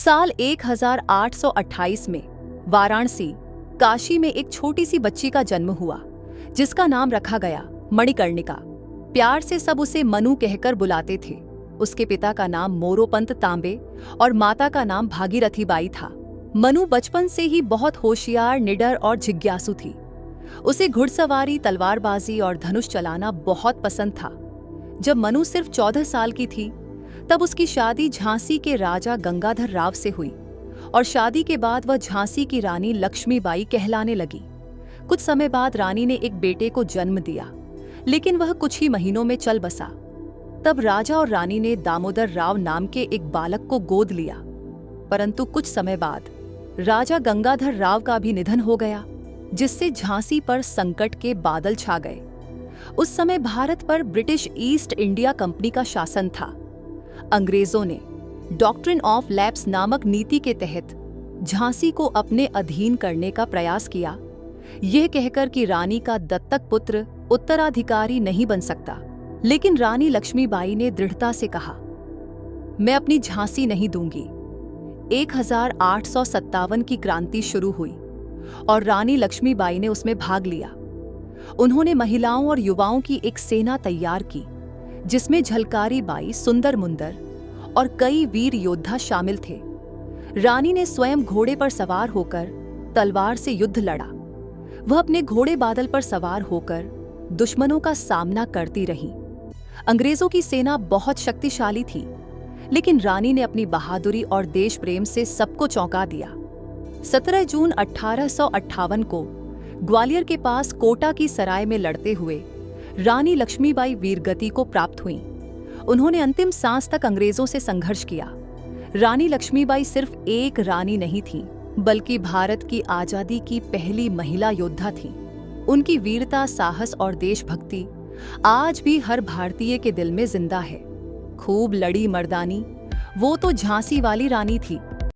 साल 1828 में वाराणसी, काशी में एक छोटी सी बच्ची का जन्म हुआ, जिसका नाम रखा गया मणिकर्णिका। प्यार से सब उसे मनु कहकर बुलाते थे। उसके पिता का नाम मोरोपंत तांबे और माता का नाम भागीरथी बाई था। मनु बचपन से ही बहुत होशियार, निडर और जिज्ञासु थी। उसे घुड़सवारी, तलवारबाजी और धनुष चलाना बहुत पसंद था। जब मनु सिर्फ 14 साल की थी, तब उसकी शादी झांसी के राजा गंगाधर राव से हुई और शादी के बाद वह झांसी की रानी लक्ष्मीबाई कहलाने लगी। कुछ समय बाद रानी ने एक बेटे को जन्म दिया, लेकिन वह कुछ ही महीनों में चल बसा। तब राजा और रानी ने दामोदर राव नाम के एक बालक को गोद लिया। परंतु कुछ समय बाद राजा गंगाधर राव का भी निधन हो गया, जिससे झांसी पर संकट के बादल छा गए। उस समय भारत पर ब्रिटिश ईस्ट इंडिया कंपनी का शासन था। अंग्रेजों ने डॉक्ट्रिन ऑफ लैप्स नामक नीति के तहत झांसी को अपने अधीन करने का प्रयास किया, यह कहकर कि रानी का दत्तक पुत्र उत्तराधिकारी नहीं बन सकता। लेकिन रानी लक्ष्मीबाई ने दृढ़ता से कहा, मैं अपनी झांसी नहीं दूंगी। 1857 की क्रांति शुरू हुई और रानी लक्ष्मीबाई ने उसमें भाग लिया। उन्होंने महिलाओं और युवाओं की एक सेना तैयार की, जिसमें झलकारी बाई, सुंदर मुंदर और कई वीर योद्धा शामिल थे। रानी ने स्वयं घोड़े पर सवार होकर तलवार से युद्ध लड़ा। वह अपने घोड़े बादल पर सवार होकर दुश्मनों का सामना करती रही। अंग्रेजों की सेना बहुत शक्तिशाली थी, लेकिन रानी ने अपनी बहादुरी और देश प्रेम से सबको चौंका दिया। 17 जून 1858 को ग्वालियर के पास कोटा की सराय में लड़ते हुए रानी लक्ष्मीबाई वीरगति को प्राप्त हुईं। उन्होंने अंतिम सांस तक अंग्रेजों से संघर्ष किया। रानी लक्ष्मीबाई सिर्फ एक रानी नहीं थीं, बल्कि भारत की आजादी की पहली महिला योद्धा थीं। उनकी वीरता, साहस और देशभक्ति आज भी हर भारतीय के दिल में जिंदा है। खूब लड़ी मर्दानी, वो तो झांसी वाली रानी थी।